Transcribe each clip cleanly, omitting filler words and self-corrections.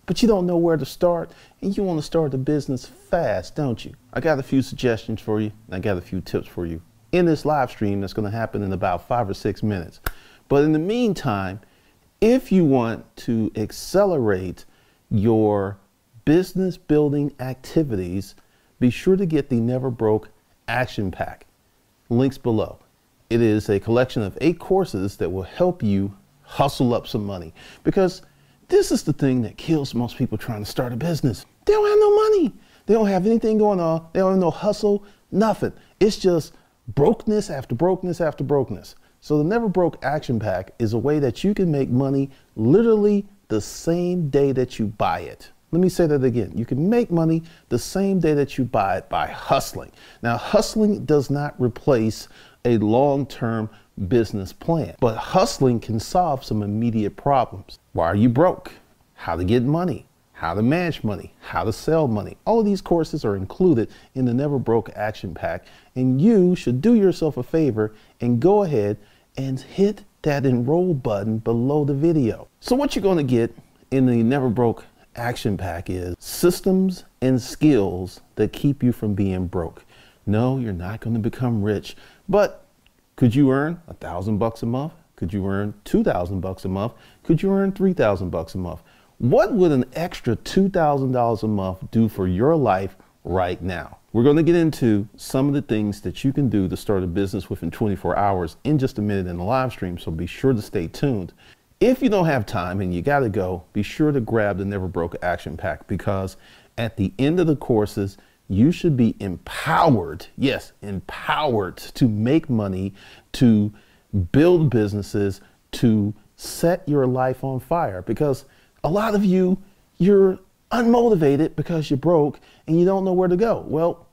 but you don't know where to start, and you want to start a business fast, don't you? I got a few suggestions for you, and I got a few tips for you in this live stream that's going to happen in about 5 or 6 minutes. But in the meantime, if you want to accelerate your business building activities, be sure to get the Never Broke Action Pack. Links below. It is a collection of 8 courses that will help you hustle up some money, because this is the thing that kills most people trying to start a business. They don't have no money. They don't have anything going on. They don't have no hustle, nothing. It's just brokenness after brokenness after brokenness. So the Never Broke Action Pack is a way that you can make money literally the same day that you buy it. Let me say that again. You can make money the same day that you buy it by hustling. Now, hustling does not replace a long-term business plan, but hustling can solve some immediate problems. Why are you broke? How to get money, how to manage money, how to sell money. All of these courses are included in the Never Broke Action Pack, and you should do yourself a favor and go ahead and hit that enroll button below the video. So what you're going to get in the Never Broke Action Pack is systems and skills that keep you from being broke. No, you're not going to become rich, but could you earn $1,000 a month? Could you earn $2,000 a month? Could you earn $3,000 a month? What would an extra $2,000 a month do for your life right now? We're going to get into some of the things that you can do to start a business within 24 hours in just a minute in the live stream, so be sure to stay tuned. If you don't have time and you got to go, be sure to grab the Never Broke Action Pack, because at the end of the courses, you should be empowered, yes, empowered to make money, to build businesses, to set your life on fire. Because a lot of you, you're unmotivated because you're broke and you don't know where to go. Well,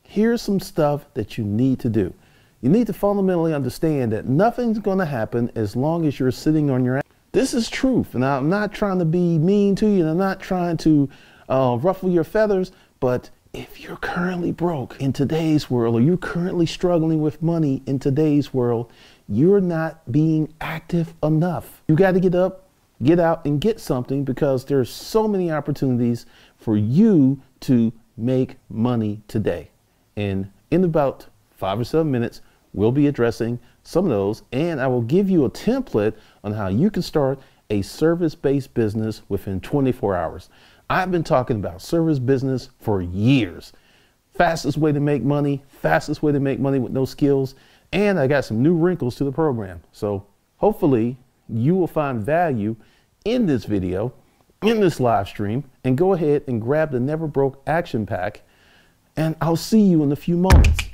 here's some stuff that you need to do. You need to fundamentally understand that nothing's going to happen as long as you're sitting on your ass. This is truth, and I'm not trying to be mean to you, and I'm not trying to ruffle your feathers, but if you're currently broke in today's world, or you're currently struggling with money in today's world, you're not being active enough. You got to get up, get out, and get something, because there's so many opportunities for you to make money today. And in about 5 or 7 minutes, we'll be addressing some of those, and I will give you a template on how you can start a service-based business within 24 hours. I've been talking about service business for years. Fastest way to make money, fastest way to make money with no skills, and I got some new wrinkles to the program. So hopefully you will find value in this video, in this live stream, and go ahead and grab the Never Broke Action Pack, and I'll see you in a few moments.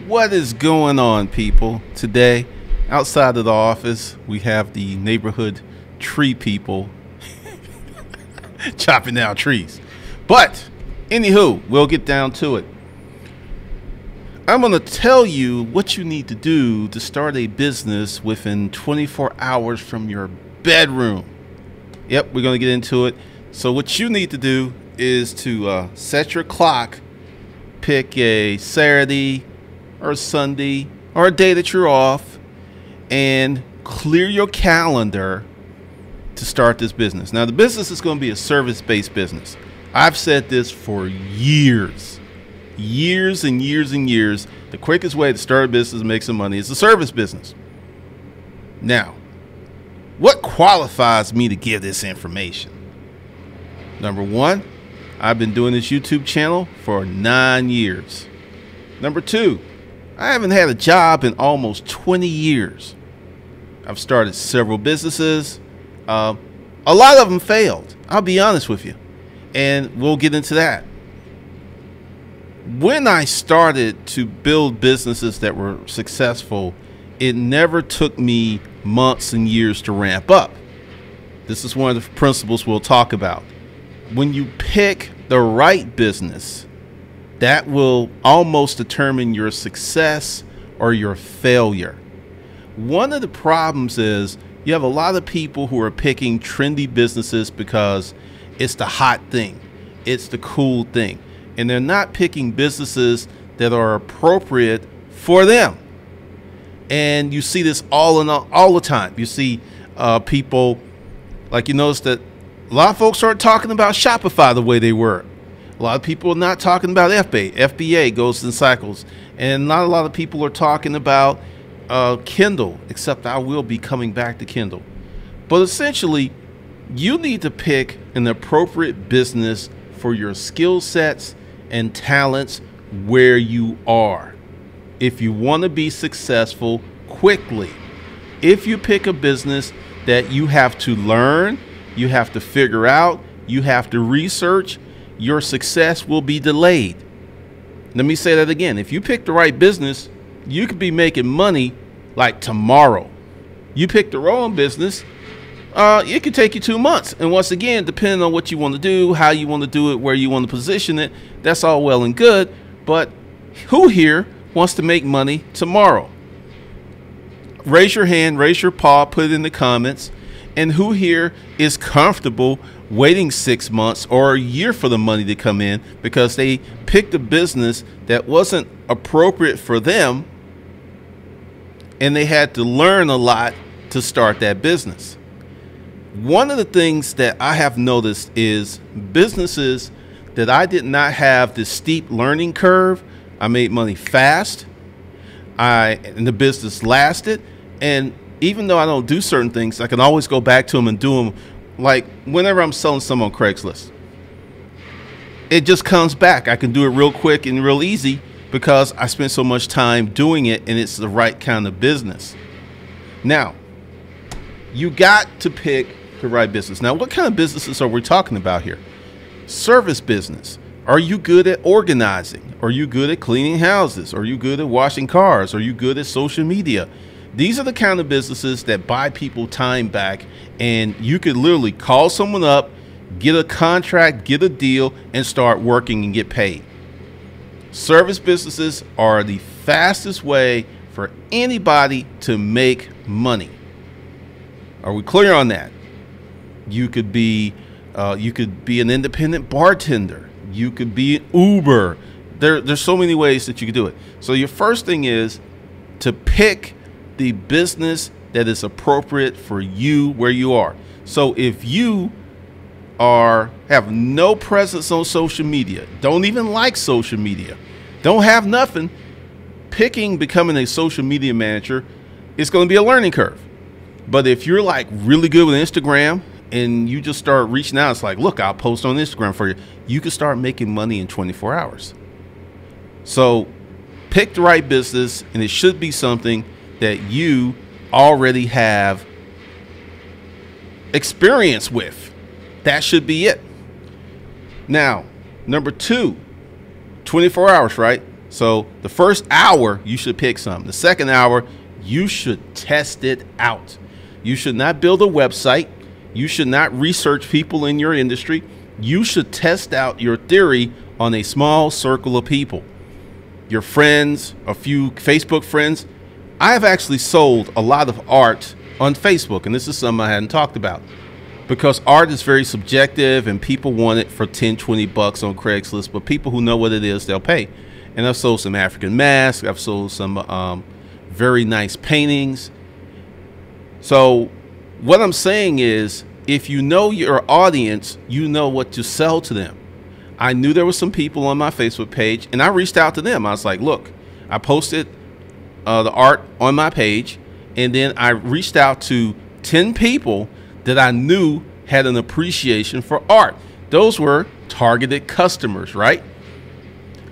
What is going on, people? Today, outside of the office, we have the neighborhood tree people chopping down trees. But, anywho, we'll get down to it. I'm going to tell you what you need to do to start a business within 24 hours from your bedroom. Yep, we're going to get into it. So what you need to do is to set your clock, pick a Saturday or Sunday or a day that you're off, and clear your calendar to start this business. Now, the business is going to be a service-based business. I've said this for years and years. The quickest way to start a business and make some money is a service business. Now, what qualifies me to give this information? Number one, I've been doing this YouTube channel for 9 years. Number two, I haven't had a job in almost 20 years. I've started several businesses. A lot of them failed, I'll be honest with you, and we'll get into that. When I started to build businesses that were successful, it never took me months and years to ramp up. This is one of the principles we'll talk about. When you pick the right business, that will almost determine your success or your failure. One of the problems is you have a lot of people who are picking trendy businesses because it's the hot thing, it's the cool thing. And they're not picking businesses that are appropriate for them. And you see this all the time. You see people, like, you notice that a lot of folks aren't talking about Shopify the way they were. A lot of people are not talking about FBA. FBA goes in cycles. And not a lot of people are talking about Kindle, except I will be coming back to Kindle. But essentially, you need to pick an appropriate business for your skill sets and talents where you are, if you want to be successful quickly. If you pick a business that you have to learn, you have to figure out, you have to research, your success will be delayed. Let me say that again. If you pick the right business, you could be making money like tomorrow. You pick the wrong business, it could take you 2 months. And once again, depending on what you want to do, how you want to do it, where you want to position it, that's all well and good. But who here wants to make money tomorrow? Raise your hand, raise your paw, put it in the comments. And who here is comfortable waiting 6 months or a year for the money to come in because they picked a business that wasn't appropriate for them and they had to learn a lot to start that business? One of the things that I have noticed is businesses that I did not have this steep learning curve, I made money fast, and the business lasted. And even though I don't do certain things, I can always go back to them and do them. Like whenever I'm selling some on Craigslist, it just comes back. I can do it real quick and real easy because I spent so much time doing it and it's the right kind of business. Now, you got to pick the right business. Now, what kind of businesses are we talking about here? Service business. Are you good at organizing? Are you good at cleaning houses? Are you good at washing cars? Are you good at social media? These are the kind of businesses that buy people time back, and you could literally call someone up, get a contract, get a deal, and start working and get paid. Service businesses are the fastest way for anybody to make money. Are we clear on that? You could be an independent bartender. You could be Uber. There's so many ways that you could do it. So your first thing is to pick the business that is appropriate for you where you are. So if you have no presence on social media, don't even like social media, don't have nothing, becoming a social media manager is going to be a learning curve. But if you're like really good with Instagram and you just start reaching out, it's like, look, I'll post on Instagram for you. You can start making money in 24 hours. So pick the right business, and it should be something that you already have experience with. That should be it. Now, number two, 24 hours, right? So the first hour, you should pick some. The second hour, you should test it out. You should not build a website. You should not research people in your industry. You should test out your theory on a small circle of people. Your friends, a few Facebook friends. I have actually sold a lot of art on Facebook, and this is something I hadn't talked about, because art is very subjective and people want it for 10, 20 bucks on Craigslist, but people who know what it is, they'll pay. And I've sold some African masks. I've sold some very nice paintings. So what I'm saying is, if you know your audience, you know what to sell to them. I knew there were some people on my Facebook page, and I reached out to them. I was like, look, I posted the art on my page, and then I reached out to 10 people that I knew had an appreciation for art. Those were targeted customers, right?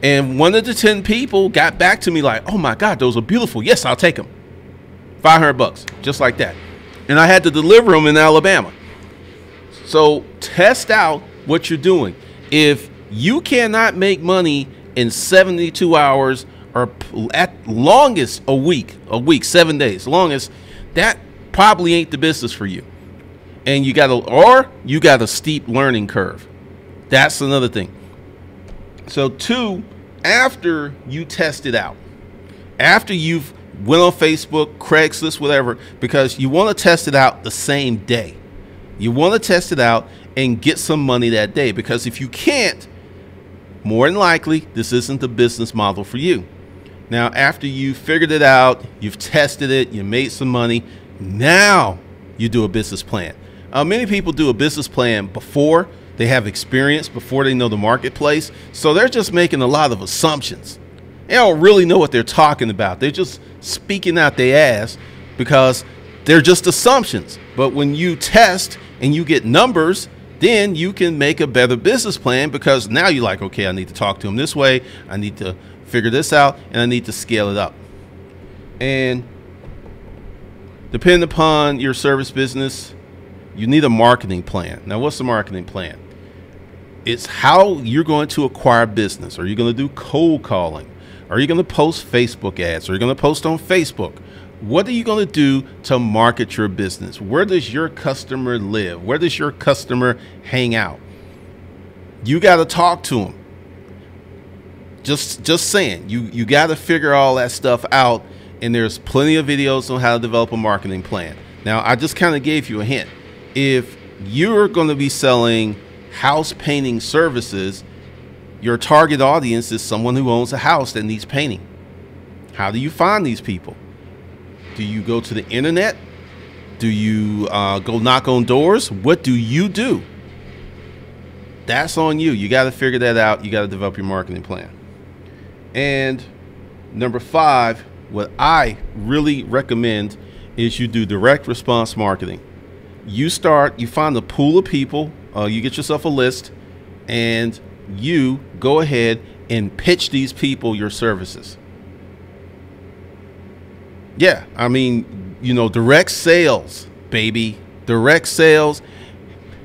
And one of the 10 people got back to me like, oh my God, those are beautiful. Yes, I'll take them. 500 bucks, just like that. And I had to deliver them in Alabama. So test out what you're doing. If you cannot make money in 72 hours or at longest a week, 7 days, longest, that probably ain't the business for you. And you got a steep learning curve. That's another thing. So 2, after you test it out, after you've went on Facebook, Craigslist, whatever, because you want to test it out the same day. You want to test it out and get some money that day, because if you can't, more than likely, this isn't the business model for you. Now, after you figured it out, you've tested it, you made some money, now you do a business plan. Many people do a business plan before they have experience, before they know the marketplace. So they're just making a lot of assumptions. They don't really know what they're talking about. They're just speaking out their ass because they're just assumptions. But when you test and you get numbers, then you can make a better business plan, because now you're like, okay, I need to talk to them this way. I need to figure this out, and I need to scale it up. And depending upon your service business, you need a marketing plan. Now, what's the marketing plan? It's how you're going to acquire business. Are you going to do cold calling? Are you going to post Facebook ads? Are you going to post on Facebook? What are you going to do to market your business? Where does your customer live? Where does your customer hang out? You got to talk to them. Just saying, you got to figure all that stuff out. And there's plenty of videos on how to develop a marketing plan. Now, I just kind of gave you a hint. If you're going to be selling house painting services, your target audience is someone who owns a house that needs painting. How do you find these people? Do you go to the internet? Do you go knock on doors? What do you do? That's on you. You got to figure that out. You got to develop your marketing plan. And number 5, what I really recommend is you do direct response marketing. You find a pool of people, you get yourself a list, and you go ahead and pitch these people your services. Yeah, I mean, you know, direct sales, baby, direct sales.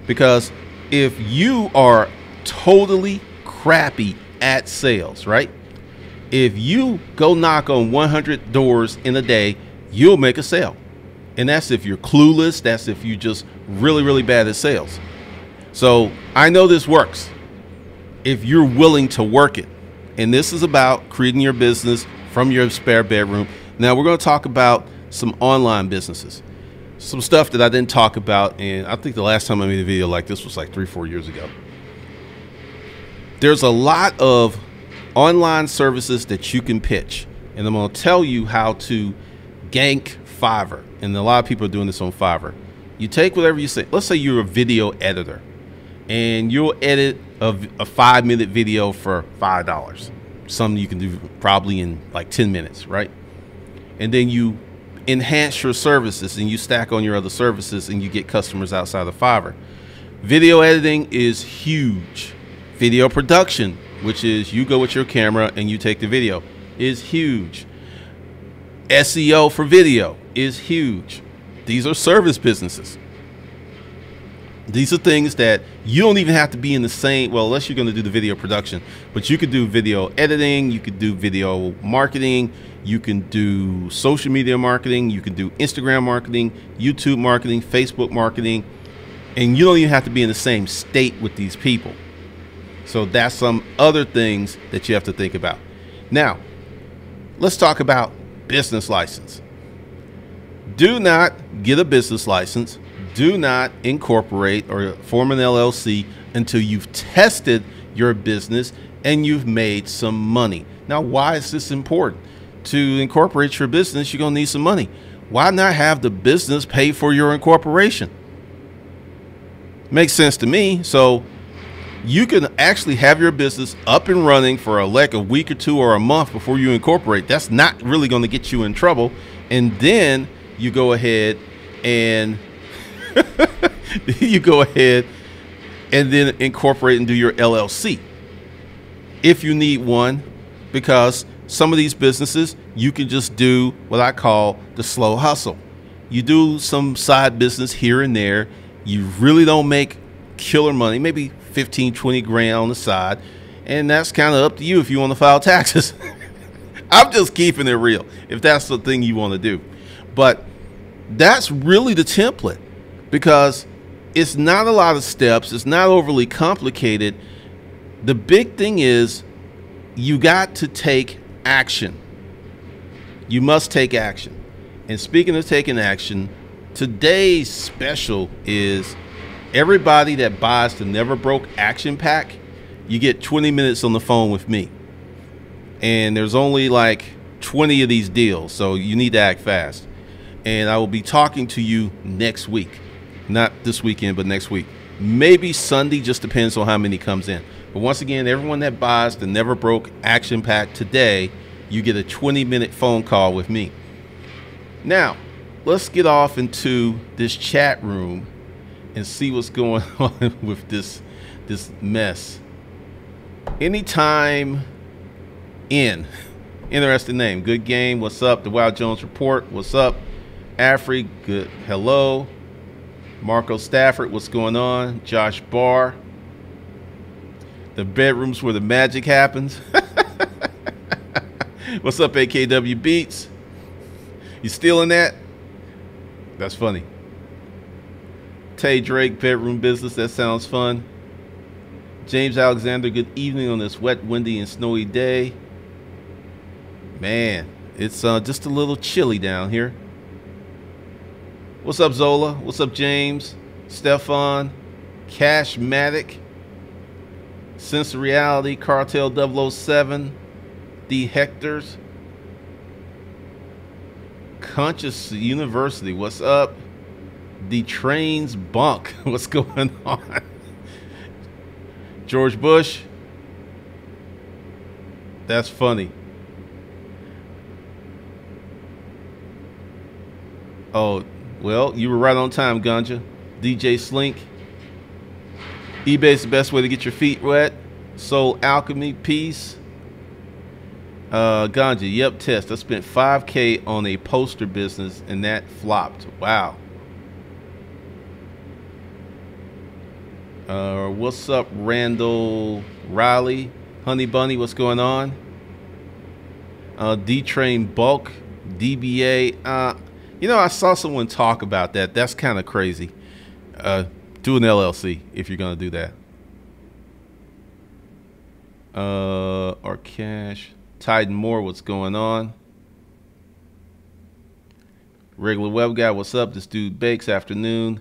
Because if you are totally crappy at sales, right? If you go knock on 100 doors in a day, you'll make a sale. And that's if you're clueless. That's if you're just really, really bad at sales. So I know this works if you're willing to work it. And this is about creating your business from your spare bedroom. Now we're going to talk about some online businesses, some stuff that I didn't talk about. And I think the last time I made a video like this was like 3-4 years ago. There's a lot of online services that you can pitch. And I'm going to tell you how to gank Fiverr. And a lot of people are doing this on Fiverr. You take whatever you say. Let's say you're a video editor and you'll edit a 5-minute video for $5. Something you can do probably in like 10 minutes, right? And then you enhance your services and you stack on your other services and you get customers outside of Fiverr. Video editing is huge. Video production, which is you go with your camera and you take the video, is huge. SEO for video is huge. These are service businesses. These are things that you don't even have to be in the same, well, unless you're going to do the video production, but you could do video editing, you could do video marketing, you can do social media marketing, you can do Instagram marketing, YouTube marketing, Facebook marketing, and you don't even have to be in the same state with these people. So that's some other things that you have to think about. Now, let's talk about business license. Do not get a business license. Do not incorporate or form an LLC until you've tested your business and you've made some money. Now, why is this important? To incorporate your business, you're going to need some money. Why not have the business pay for your incorporation? Makes sense to me. So you can actually have your business up and running for like a week or two or a month before you incorporate. That's not really going to get you in trouble. And then you go ahead and then incorporate and do your LLC if you need one, because some of these businesses you can just do what I call the slow hustle. You do some side business here and there. You really don't make killer money, maybe 15, 20 grand on the side. And that's kind of up to you if you want to file taxes. I'm just keeping it real if that's the thing you want to do. But that's really the template, because it's not a lot of steps. It's not overly complicated. The big thing is you got to take action. You must take action. And speaking of taking action, today's special is everybody that buys the Never Broke Action Pack, you get 20 minutes on the phone with me. And there's only like 20 of these deals, so you need to act fast. And I will be talking to you next week. Not this weekend, but next week. Maybe Sunday, just depends on how many comes in. But once again, everyone that buys the Never Broke Action Pack today, you get a 20-minute phone call with me. Now, let's get off into this chat room and see what's going on with this mess. Anytime in. Interesting name. Good game. What's up? The Wild Jones Report. What's up? Afri. Good. Hello. Marco Stafford. What's going on? Josh Barr. The bedrooms where the magic happens. What's up, AKW Beats? You stealing that? That's funny. Tay Drake, bedroom business. That sounds fun. James Alexander, good evening on this wet, windy, and snowy day. Man, it's just a little chilly down here. What's up, Zola? What's up, James? Stefan, Cashmatic, Sense of Reality, Cartel 007, D Hectors, Conscious University. What's up? The Trains Bunk. What's going on? George Bush. That's funny. Oh, well, you were right on time, Ganja. DJ Slink. eBay's the best way to get your feet wet. Soul Alchemy, peace. Ganja, yep, test. I spent $5K on a poster business and that flopped. Wow. What's up, Randall Riley? Honey Bunny, what's going on? D-Train Bulk, DBA. You know, I saw someone talk about that. That's kind of crazy. Do an LLC if you're going to do that. Or cash. Titan Moore, what's going on? Regular web guy, what's up? This dude bakes afternoon.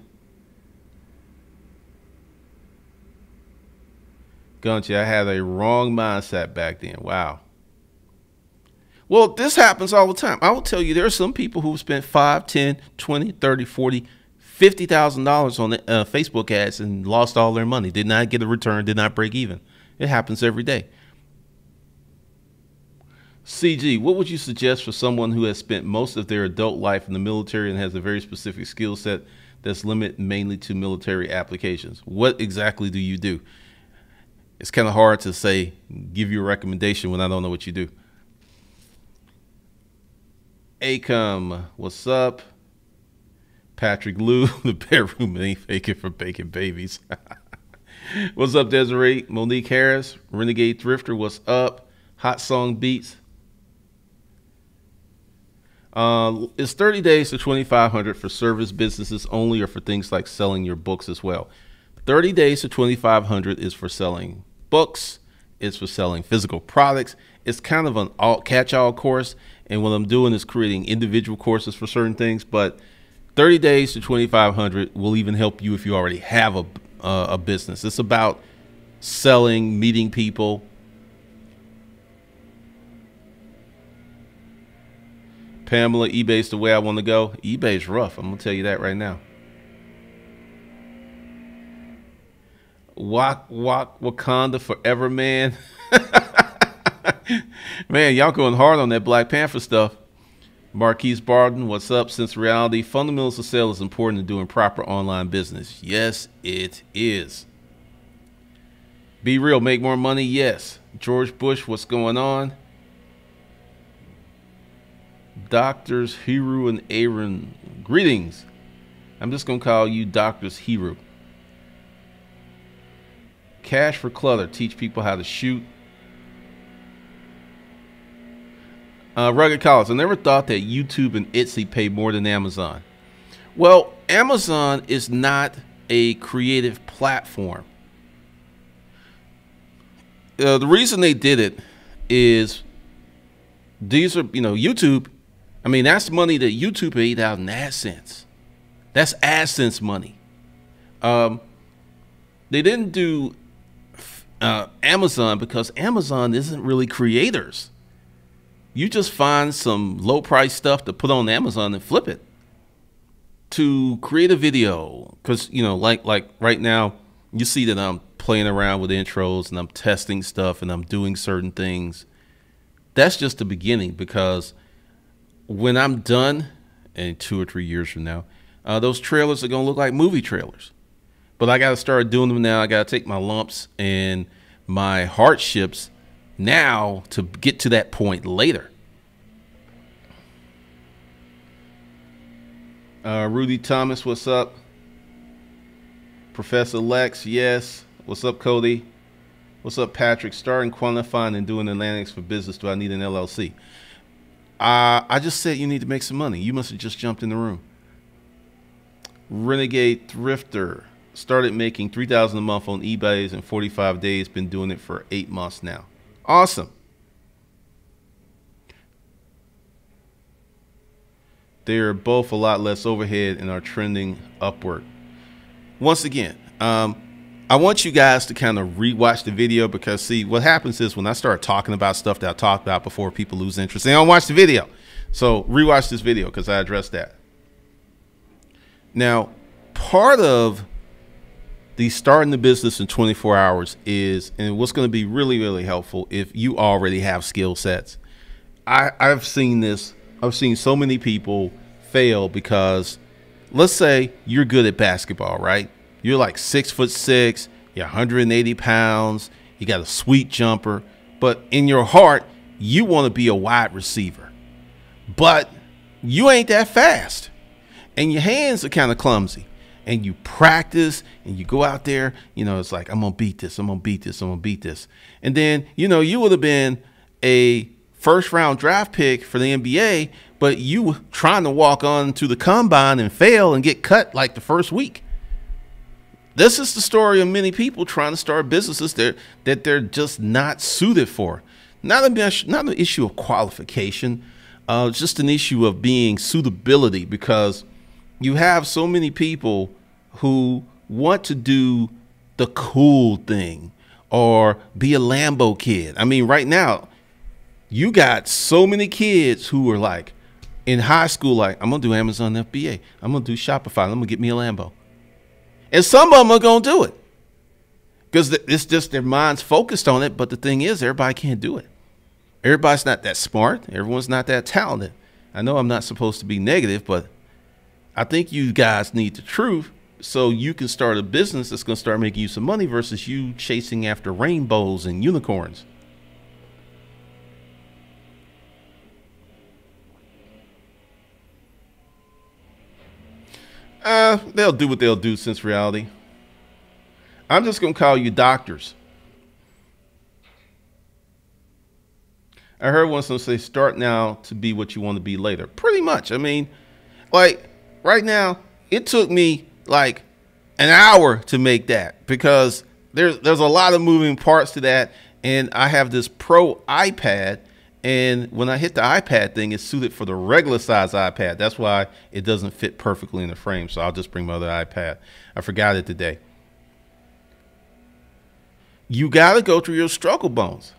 Gunchy, I had a wrong mindset back then. Wow. Well, this happens all the time. I will tell you, there are some people who spent $5, $10, $20, $30, $40, $50,000 on Facebook ads and lost all their money. Did not get a return, did not break even. It happens every day. CG, what would you suggest for someone who has spent most of their adult life in the military and has a very specific skill set that's limited mainly to military applications? What exactly do you do? It's kind of hard to say, give you a recommendation when I don't know what you do. Acom, what's up? Patrick Lou, the bedroom ain't faking for baking babies. What's up, Desiree? Monique Harris, Renegade Thrifter, what's up? Hot Song Beats. It's 30 days to 2,500 for service businesses only, or for things like selling your books as well. 30 days to 2,500 is for selling books. It's for selling physical products. It's kind of an catch-all course. And what I'm doing is creating individual courses for certain things. But 30 days to 2,500 will even help you if you already have a business. It's about selling, meeting people. Pamela, eBay's the way I want to go. eBay's rough. I'm going to tell you that right now. Wakanda forever, man. Man, y'all going hard on that Black Panther stuff. Marquise Barden, what's up? Since reality, fundamentals of sale is important in doing proper online business. Yes, it is. Be real, make more money. Yes. George Bush, what's going on? Doctors Hiru and Aaron, greetings. I'm just going to call you Doctors Hiru. Cash for Clutter, teach people how to shoot. Rugged College, I never thought that YouTube and Etsy pay more than Amazon. Well, Amazon is not a creative platform. The reason they did it is these are, YouTube. I mean, that's money that YouTube paid out in AdSense. That's AdSense money. They didn't do Amazon because Amazon isn't really creators. You just find some low price stuff to put on Amazon and flip it. To create a video, because like right now, you see that I'm playing around with intros and I'm testing stuff and I'm doing certain things. That's just the beginning, because when I'm done, in 2 or 3 years from now, those trailers are going to look like movie trailers. But I got to start doing them now. I got to take my lumps and my hardships now to get to that point later. Rudy Thomas, what's up? Professor Lex, yes. What's up, Cody? What's up, Patrick? Starting quantifying and doing analytics for business. Do I need an LLC? I just said you need to make some money. You must have just jumped in the room. Renegade Thrifter started making $3,000 a month on eBay in 45 days. Been doing it for 8 months now. Awesome. They're both a lot less overhead and are trending upward. Once again, I want you guys to kind of rewatch the video, because see, what happens is when I start talking about stuff that I talked about before, people lose interest. They don't watch the video. So rewatch this video because I addressed that. Now, part of the starting the business in 24 hours is, and what's going to be really, really helpful if you already have skill sets. I've seen this. I've seen so many people fail because, let's say you're good at basketball, right? You're like 6'6", you're 180 pounds, you got a sweet jumper, but in your heart, you want to be a wide receiver. But you ain't that fast, and your hands are kind of clumsy, and you practice, and you go out there, it's like, I'm going to beat this, I'm going to beat this, I'm going to beat this. And then, you would have been a first-round draft pick for the NBA, but you trying to walk on to the combine and fail and get cut like the first week. This is the story of many people trying to start businesses that they're just not suited for. Not an issue of qualification. It's just an issue of being suitability, because you have so many people who want to do the cool thing or be a Lambo kid. I mean, right now, you got so many kids who are like in high school, like, I'm going to do Amazon FBA. I'm going to do Shopify. I'm going to get me a Lambo. And some of them are going to do it because it's just their mind's focused on it. But the thing is, everybody can't do it. Everybody's not that smart. Everyone's not that talented. I know I'm not supposed to be negative, but I think you guys need the truth so you can start a business that's going to start making you some money versus you chasing after rainbows and unicorns. They'll do what they'll do since reality. I'm just going to call you doctors. I heard one of them say, start now to be what you want to be later. Pretty much. I mean, like right now, it took me like an hour to make that because there's a lot of moving parts to that. And I have this pro iPad. And when I hit the iPad thing, it's suited for the regular size iPad. That's why it doesn't fit perfectly in the frame. So I'll just bring my other iPad. I forgot it today. You got to go through your struggle bones.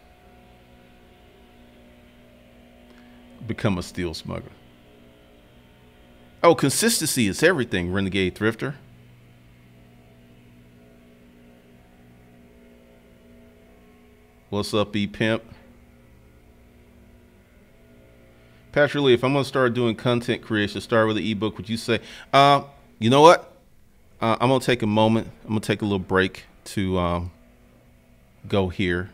Become a steel smuggler. Oh, consistency is everything, Renegade Thrifter. What's up, E-Pimp? Patrick Lee, if I'm going to start doing content creation, start with the ebook, would you say, you know what? I'm going to take a moment. I'm going to take a little break to go here.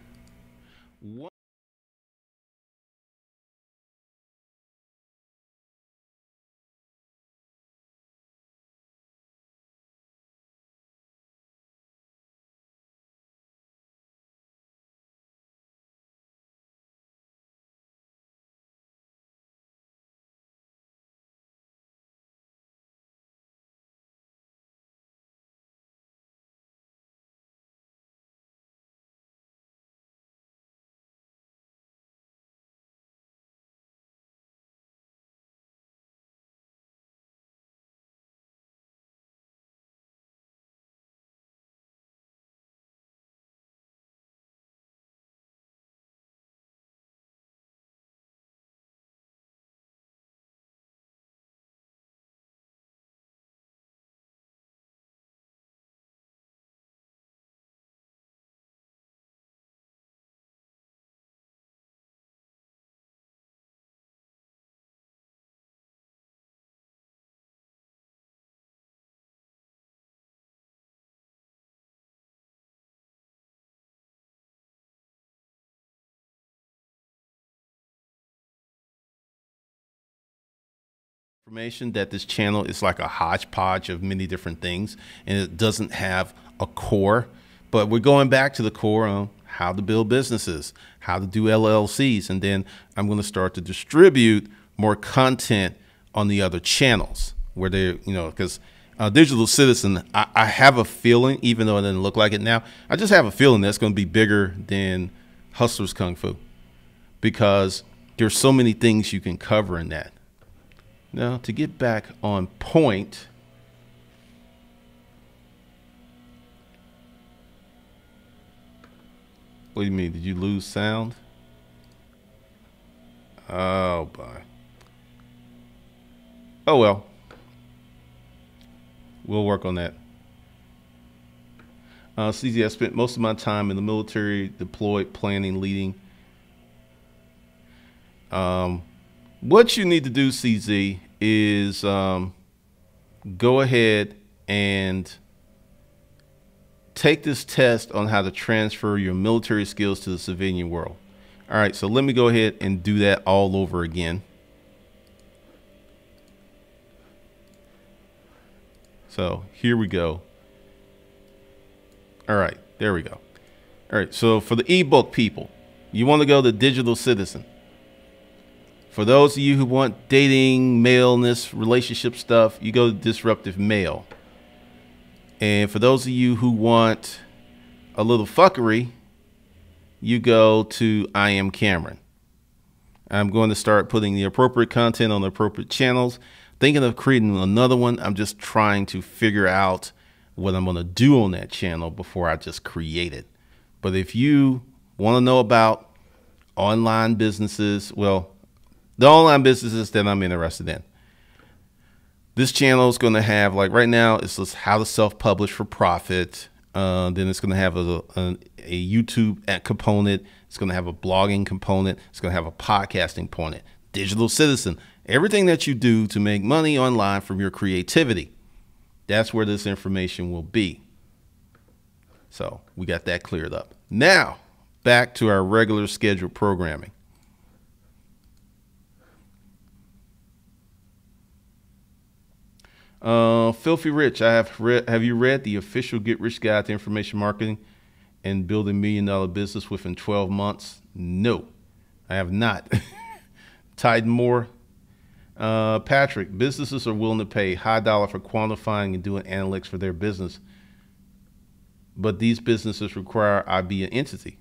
Information that this channel is like a hodgepodge of many different things, and it doesn't have a core, but we're going back to the core on how to build businesses, how to do LLCs, and then I'm going to start to distribute more content on the other channels where they, you know, because Digital Citizen, I have a feeling, even though it doesn't look like it now, I just have a feeling that's going to be bigger than Hustlers Kung Fu because there's so many things you can cover in that. Now, to get back on point, what do you mean? Did you lose sound? Oh, boy. Oh, well. We'll work on that. CZ, I spent most of my time in the military, deployed, planning, leading. What you need to do, CZ, is go ahead and take this test on how to transfer your military skills to the civilian world. All right, so let me go ahead and do that all over again. So here we go. All right, there we go. All right, so for the ebook people, you want to go to Digital Citizen. For those of you who want dating, maleness, relationship stuff, you go to Disruptive Male. And for those of you who want a little fuckery, you go to I Am Cameron. I'm going to start putting the appropriate content on the appropriate channels. Thinking of creating another one. I'm just trying to figure out what I'm going to do on that channel before I just create it. But if you want to know about online businesses, well, the online businesses that I'm interested in, this channel is going to have, like right now, it's just how to self-publish for profit. Then it's going to have a YouTube component. It's going to have a blogging component. It's going to have a podcasting component. Digital Citizen, everything that you do to make money online from your creativity. That's where this information will be. So we got that cleared up. Now, back to our regular scheduled programming. Filthy Rich, have you read the official Get Rich Guide to Information Marketing and Building $1 Million Business within 12 months? No, I have not. Titan Moore, Patrick, businesses are willing to pay high dollar for quantifying and doing analytics for their business, but these businesses require I be an entity.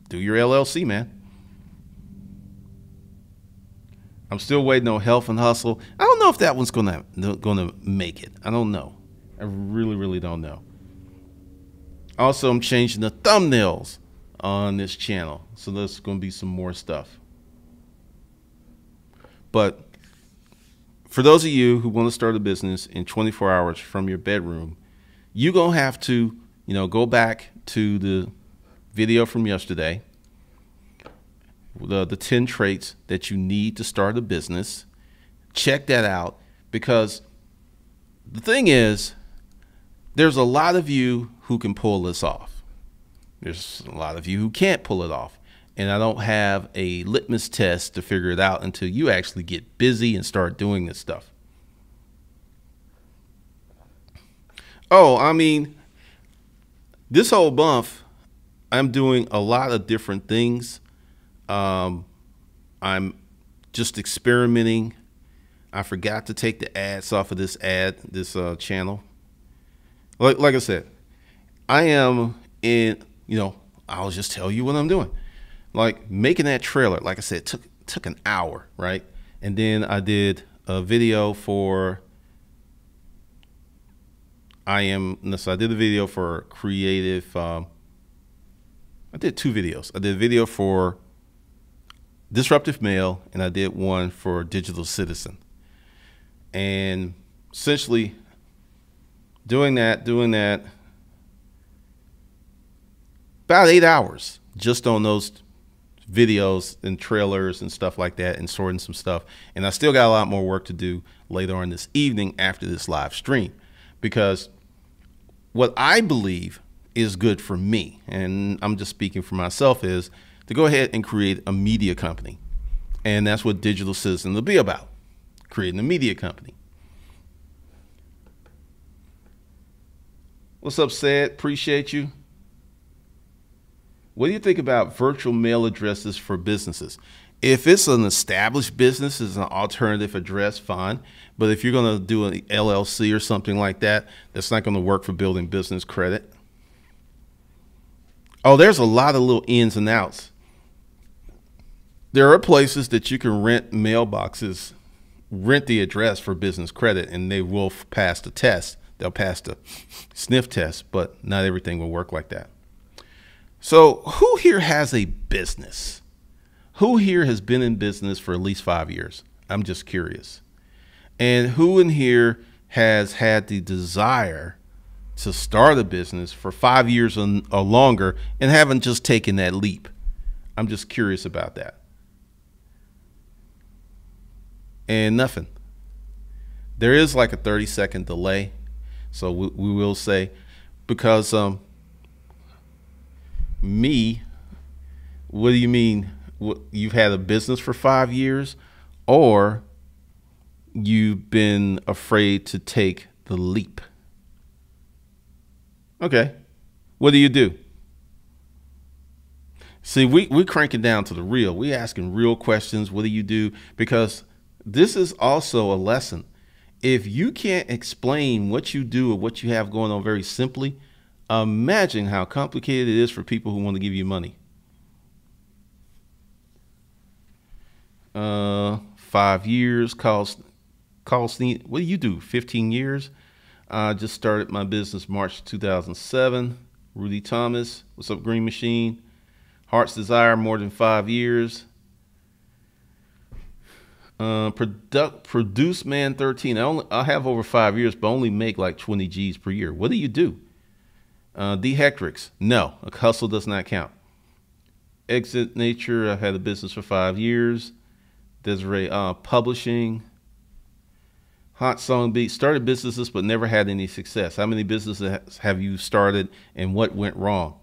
Do your LLC, man. I'm still waiting on Health and Hustle. I don't know if that one's gonna make it. I don't know. I really don't know. Also, I'm changing the thumbnails on this channel, so there's gonna be some more stuff. But for those of you who want to start a business in 24 hours from your bedroom, you're gonna have to, go back to the video from yesterday, the 10 traits that you need to start a business. Check that out, because the thing is, there's a lot of you who can pull this off. There's a lot of you who can't pull it off. And I don't have a litmus test to figure it out until you actually get busy and start doing this stuff. Oh, I mean, this whole month, I'm doing a lot of different things. I'm just experimenting. I forgot to take the ads off of this channel. Like I said, I am in, I'll just tell you what I'm doing. Like making that trailer, like I said, took an hour, right? And then I did a video for, I did a video for creative, I did 2 videos. I did a video for Disruptive Mail, and I did one for Digital Citizen. And essentially doing that, about 8 hours just on those videos and trailers and stuff like that, and sorting some stuff. And I still got a lot more work to do later on this evening after this live stream, because what I believe is good for me, and I'm just speaking for myself, is to go ahead and create a media company. And that's what Digital Citizen will be about, creating a media company. What's up, Sad? Appreciate you. What do you think about virtual mail addresses for businesses? If it's an established business, it's an alternative address, fine. But if you're going to do an LLC or something like that, that's not going to work for building business credit. Oh, there's a lot of little ins and outs. There are places that you can rent mailboxes, rent the address for business credit, and they will pass the test. They'll pass the sniff test, but not everything will work like that. So who here has a business? Who here has been in business for at least 5 years? I'm just curious. And who in here has had the desire to start a business for 5 years or longer and haven't just taken that leap? I'm just curious about that. And nothing. There is like a 30-second delay. So we will say, because me, what do you mean? You've had a business for 5 years, or you've been afraid to take the leap? Okay. What do? See, we're cranking down to the real. We're asking real questions. What do you do? Because this is also a lesson. If you can't explain what you do or what you have going on very simply, imagine how complicated it is for people who want to give you money. 5 years, what do you do? 15 years. I just started my business March 2007. Rudy Thomas, what's up, Green Machine? Heart's Desire, more than 5 years. Produce Man 13. I have over 5 years, but only make like 20 G's per year. What do you do? D Hectrix. No, a hustle does not count. Exit Nature. I've had a business for 5 years. Desiree Publishing. Hot Song Beat. Started businesses but never had any success. How many businesses have you started and what went wrong?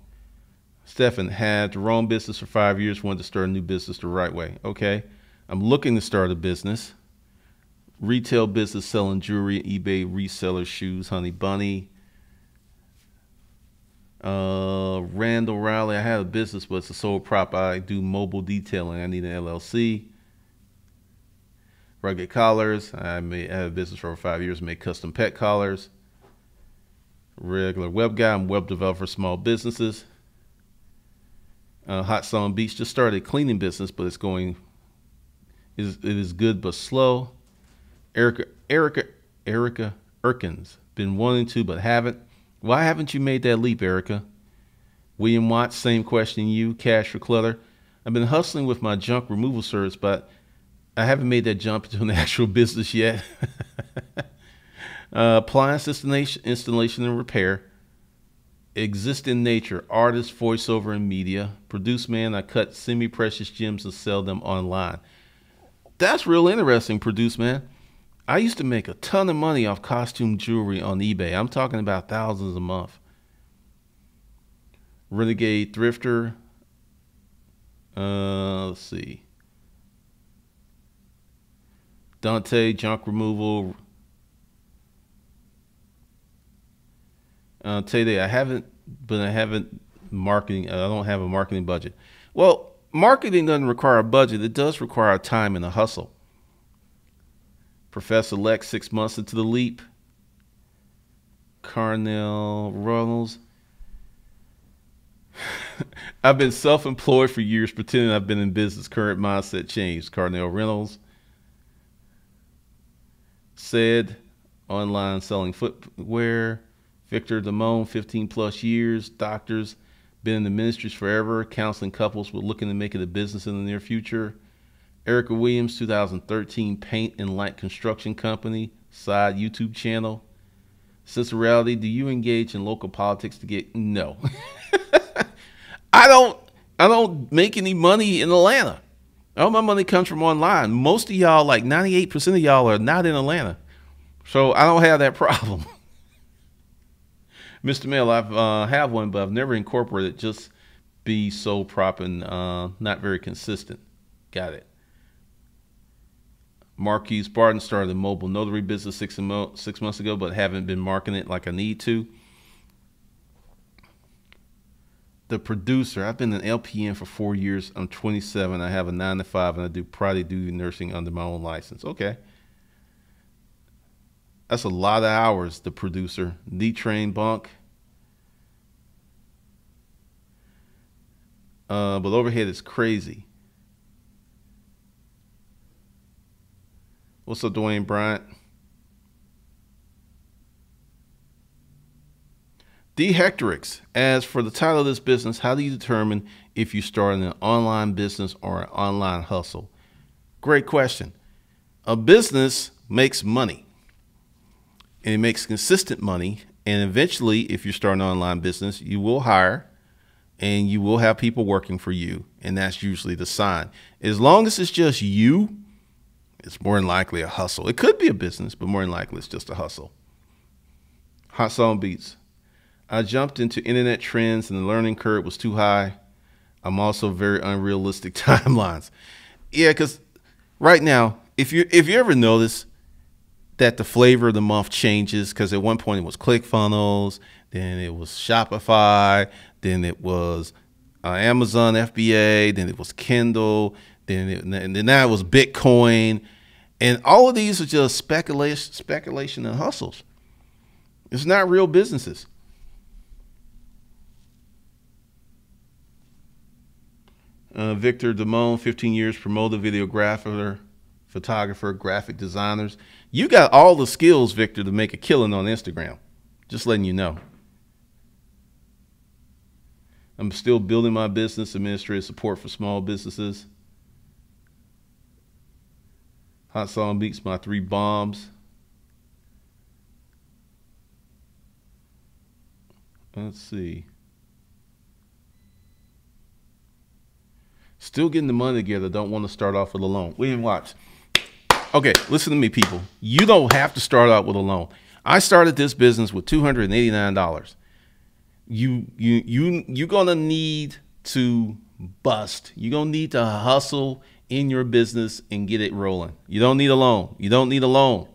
Stefan had the wrong business for 5 years. Wanted to start a new business the right way. Okay. I'm looking to start a business. Retail business selling jewelry, eBay reseller shoes, Honey Bunny. Randall Riley, I have a business, but it's a sole prop. I do mobile detailing. I need an LLC. Rugged Collars, I have a business for over 5 years, make custom pet collars. Regular web guy, I'm web developer for small businesses. Hot Song Beach, just started a cleaning business, but it is good but slow. Erica Erkins, been wanting to but haven't. Why haven't you made that leap, Erica? William Watts, same question you. Cash for clutter. I've been hustling with my junk removal service, but I haven't made that jump into an actual business yet. Appliance installation and repair. Exist in nature. Artist, voiceover, and media. Produce man, I cut semi-precious gems and sell them online. That's real interesting, Produce man. I used to make a ton of money off costume jewelry on eBay. I'm talking about thousands a month. Renegade Thrifter. Let's see. Dante, junk removal. Tay, I haven't marketing. I don't have a marketing budget. Well, marketing doesn't require a budget. It does require time and a hustle. Professor Lex, 6 months into the leap. Carnell Reynolds. I've been self-employed for years, pretending I've been in business. Current mindset changed. Carnell Reynolds. Said, online selling footwear. Victor Damone, 15 plus years. Doctors, been in the ministries forever. Counseling couples with looking to make it a business in the near future. Erica Williams, 2013, paint and light construction company, side YouTube channel. Sense of reality, do you engage in local politics to get? No. I don't make any money in Atlanta. All my money comes from online. Most of y'all, like 98% of y'all, are not in Atlanta. So I don't have that problem. Mr. Mail, I have one, but I've never incorporated. Just be sole prop and not very consistent. Got it. Marquise Barton, started a mobile notary business 6 months ago, but haven't been marketing it like I need to. The Producer, I've been an LPN for 4 years. I'm 27. I have a 9 to 5, and I do private duty nursing under my own license. Okay. That's a lot of hours, The Producer. D-Train Bunk. But overhead is crazy. What's up, Dwayne Bryant? D. Hectorix, as for the title of this business, how do you determine if you start an online business or an online hustle? Great question. A business makes money, and it makes consistent money. And eventually, if you start an online business, you will hire and you will have people working for you. And that's usually the sign. As long as it's just you, it's more than likely a hustle. It could be a business, but more than likely it's just a hustle. Hot Song Beats. I jumped into internet trends and the learning curve was too high. I'm also very unrealistic timelines. Yeah, because right now, if you ever notice that the flavor of the month changes, because at one point it was ClickFunnels, then it was Shopify, then it was Amazon FBA, then it was Kindle, and then now it was Bitcoin. And all of these are just speculation and hustles. It's not real businesses. Victor Damone, 15 years, promoter, videographer, photographer, graphic designers. You got all the skills, Victor, to make a killing on Instagram. Just letting you know. I'm still building my business, administrative support for small businesses. Hot Song Beats, my 3 bombs. Let's see. Still getting the money together. Don't want to start off with a loan. William Watts. Okay, listen to me, people. You don't have to start out with a loan. I started this business with $289. You're gonna need to bust. You're gonna need to hustle in your business and get it rolling. You don't need a loan. You don't need a loan.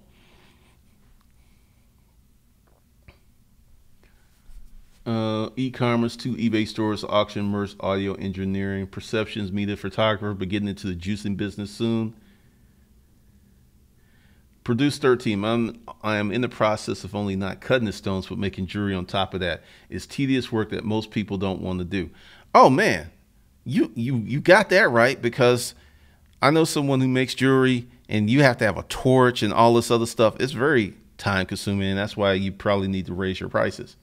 E-commerce, 2 eBay stores, auction, merch, audio engineering, perceptions, media photographer, but getting into the juicing business soon. Produce 13. I am in the process of only not cutting the stones, but making jewelry on top of that. It's tedious work that most people don't want to do. Oh man, you got that right, because I know someone who makes jewelry and you have to have a torch and all this other stuff. It's very time consuming, and that's why you probably need to raise your prices.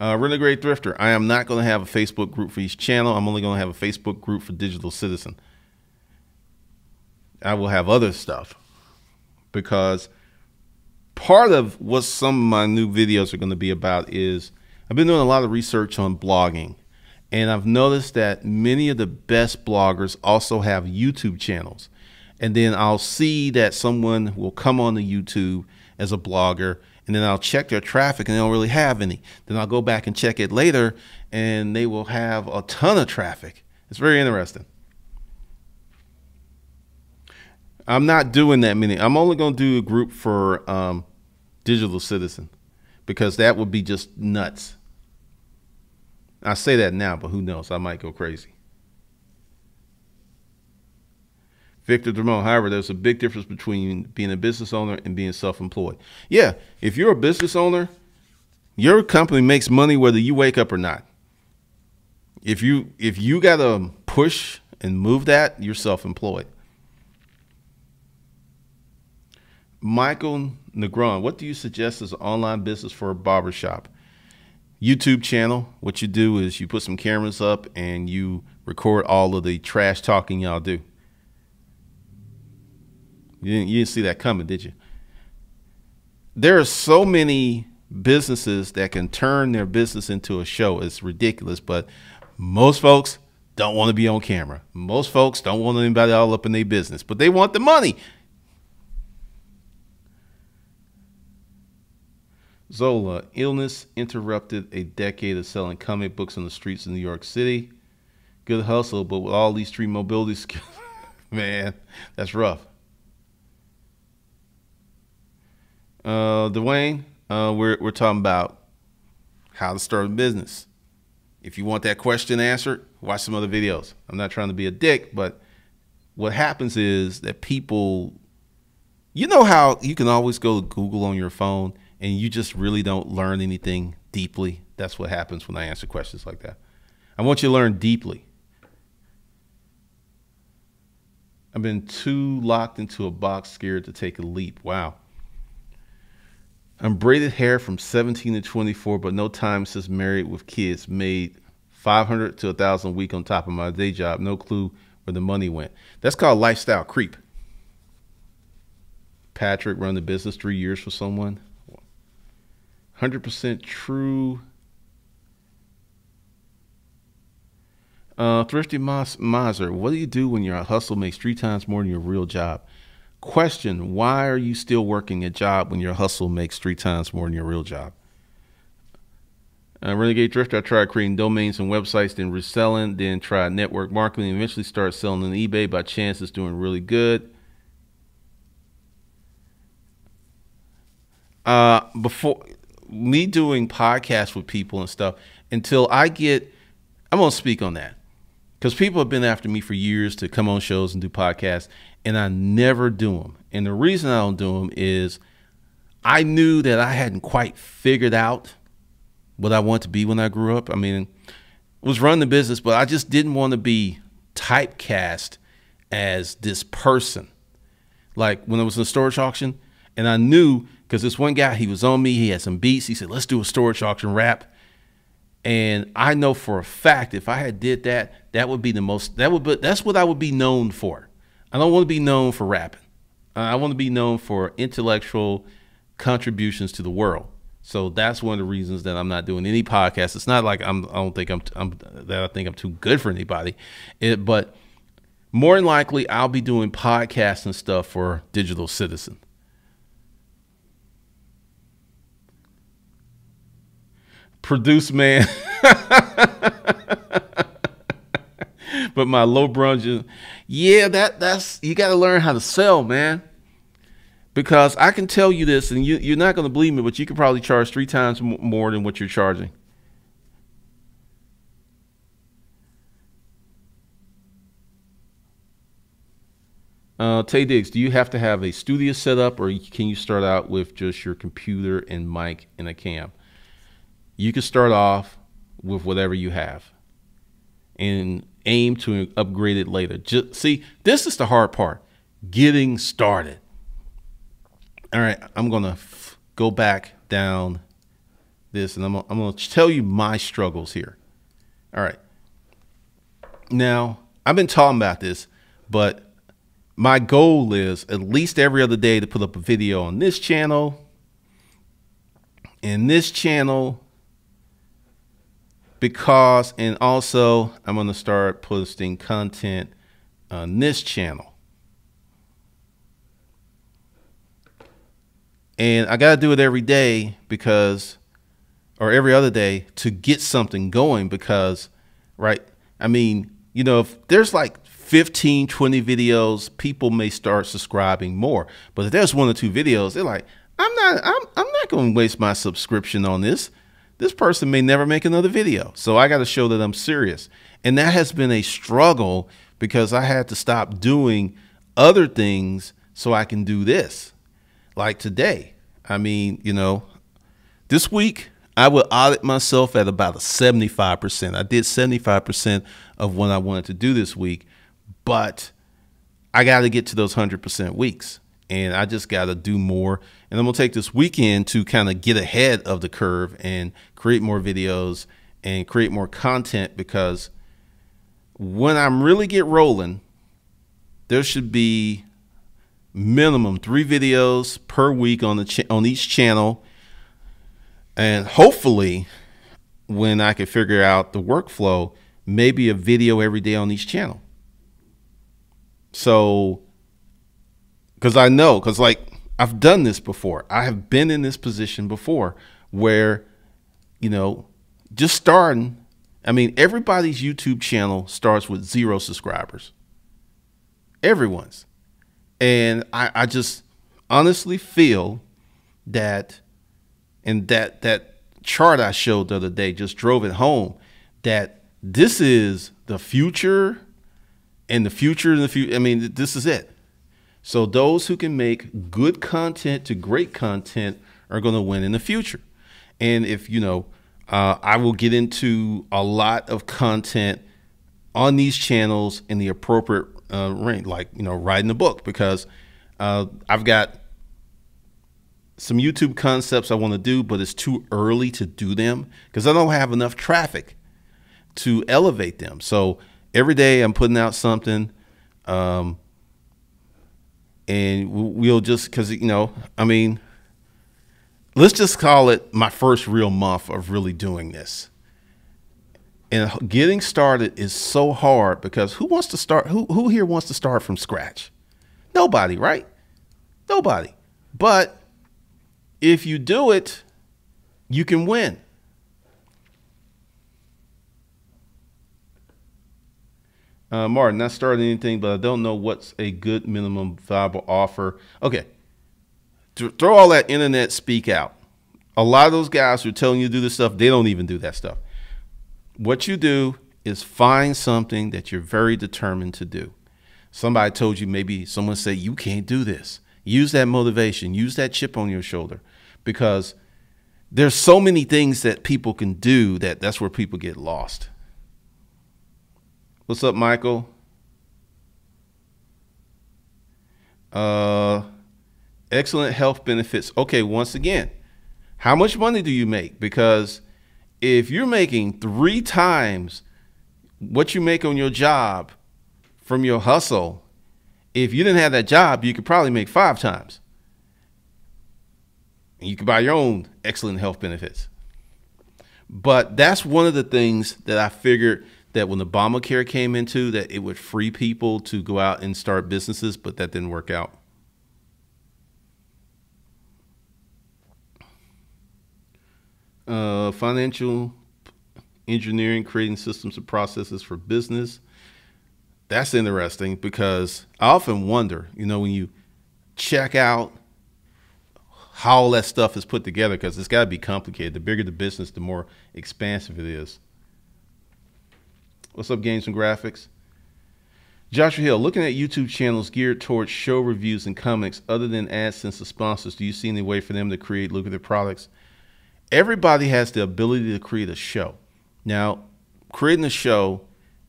Renegade Thrifter. I am not going to have a Facebook group for each channel. I'm only going to have a Facebook group for Digital Citizen. I will have other stuff, because part of what some of my new videos are going to be about is I've been doing a lot of research on blogging, and I've noticed that many of the best bloggers also have YouTube channels. And then I'll see that someone will come on the YouTube as a blogger, and then I'll check their traffic and they don't really have any. Then I'll go back and check it later and they will have a ton of traffic. It's very interesting. I'm not doing that many. I'm only going to do a group for Digital Citizen, because that would be just nuts. I say that now, but who knows? I might go crazy. Victor Drummond. However, there's a big difference between being a business owner and being self-employed. Yeah, if you're a business owner, your company makes money whether you wake up or not. If you got to push and move that, you're self-employed. Michael Negron, what do you suggest as an online business for a barbershop? YouTube channel. What you do is you put some cameras up and you record all of the trash talking y'all do. You didn't see that coming, did you? There are so many businesses that can turn their business into a show. It's ridiculous, but most folks don't want to be on camera. Most folks don't want anybody all up in their business, but they want the money. Zola, illness interrupted a decade of selling comic books on the streets of New York City. Good hustle, but with all these street mobility skills, man, that's rough. Dwayne, we're talking about how to start a business. If you want that question answered, watch some other videos. I'm not trying to be a dick, but what happens is that people, you know how you can always go to Google on your phone and you just really don't learn anything deeply? That's what happens when I answer questions like that. I want you to learn deeply. I've been too locked into a box, scared to take a leap. Wow. I'm braided hair from 17 to 24, but no time since married with kids. Made 500 to 1,000 a week on top of my day job. No clue where the money went. That's called lifestyle creep. Patrick, run the business 3 years for someone. 100% true. Thrifty Miser, what do you do when your hustle makes 3 times more than your real job? Question, why are you still working a job when your hustle makes 3 times more than your real job? Renegade Drifter, I tried creating domains and websites, then reselling, then tried network marketing, eventually started selling on eBay. By chance, it's doing really good. Before me doing podcasts with people and stuff, until I'm going to speak on that. Because people have been after me for years to come on shows and do podcasts, and I never do them. And the reason I don't do them is I knew that I hadn't quite figured out what I want to be when I grew up. I mean, I was running the business, but I just didn't want to be typecast as this person. Like when I was in a storage auction, and I knew, because this one guy, he was on me, he had some beats. He said, let's do a storage auction rap. And I know for a fact, if I had did that, that would be the most, that's what I would be known for. I don't want to be known for rapping. I want to be known for intellectual contributions to the world. So that's one of the reasons that I'm not doing any podcasts. It's not like I think I'm too good for anybody, but more than likely I'll be doing podcasts and stuff for Digital Citizen. Produce man. but my low budget, yeah, that's you got to learn how to sell, man. Because I can tell you this, and you're not going to believe me, but you could probably charge 3 times more than what you're charging. Tay Diggs, do you have to have a studio set up, or can you start out with just your computer and mic and a cam? You can start off with whatever you have and aim to upgrade it later. Just see, this is the hard part, getting started. All right, I'm gonna go back down this, and I'm gonna tell you my struggles here. All right, now I've been talking about this, but my goal is at least every other day to put up a video on this channel, and this channel, because, and also I'm going to start posting content on this channel. And I got to do it every day because, or every other day to get something going because, right? I mean, you know, if there's like 15, 20 videos, people may start subscribing more. But if there's 1 or 2 videos, they're like, I'm not going to waste my subscription on this. This person may never make another video. So I got to show that I'm serious. And that has been a struggle because I had to stop doing other things so I can do this. Like today, I mean, you know, this week I would audit myself at about a 75%. I did 75% of what I wanted to do this week. But I got to get to those 100% weeks, and I just got to do more. And I'm going to take this weekend to kind of get ahead of the curve and create more videos and create more content, because when I'm really get rolling, there should be minimum 3 videos per week on on each channel. And hopefully when I can figure out the workflow, maybe a video every day on each channel. So, because I know, because like I've done this before. I have been in this position before where, you know, just starting. I mean, everybody's YouTube channel starts with 0 subscribers. Everyone's. And I just honestly feel that, and that chart I showed the other day just drove it home, that this is the future. And the future, I mean, this is it. So those who can make good content to great content are going to win in the future. And if, you know, I will get into a lot of content on these channels in the appropriate range, like, you know, writing a book, because I've got some YouTube concepts I want to do, but it's too early to do them because I don't have enough traffic to elevate them. So every day I'm putting out something, and we'll just, because, you know, I mean, let's just call it my first real month of really doing this. And getting started is so hard because who wants to start? Who here wants to start from scratch? Nobody, right? Nobody. But if you do it, you can win. Martin, not starting anything, but I don't know what's a good minimum viable offer. Okay. Throw all that internet speak out. A lot of those guys who are telling you to do this stuff, they don't even do that stuff. What you do is find something that you're very determined to do. Somebody told you, maybe someone said, you can't do this. Use that motivation. Use that chip on your shoulder, because there's so many things that people can do that's where people get lost. What's up, Michael? Excellent health benefits. Okay, once again, how much money do you make? Because if you're making 3 times what you make on your job from your hustle, if you didn't have that job, you could probably make 5 times. And you could buy your own excellent health benefits. But that's one of the things that I figured that when Obamacare came into, that it would free people to go out and start businesses, but that didn't work out. Financial engineering, creating systems and processes for business. That's interesting because I often wonder, when you check out how all that stuff is put together, because it's got to be complicated. The bigger the business, the more expansive it is. What's up, Games and Graphics? Joshua Hill, looking at YouTube channels geared towards show reviews and comics, other than AdSense or sponsors, do you see any way for them to create lucrative products? Everybody has the ability to create a show. Now, creating a show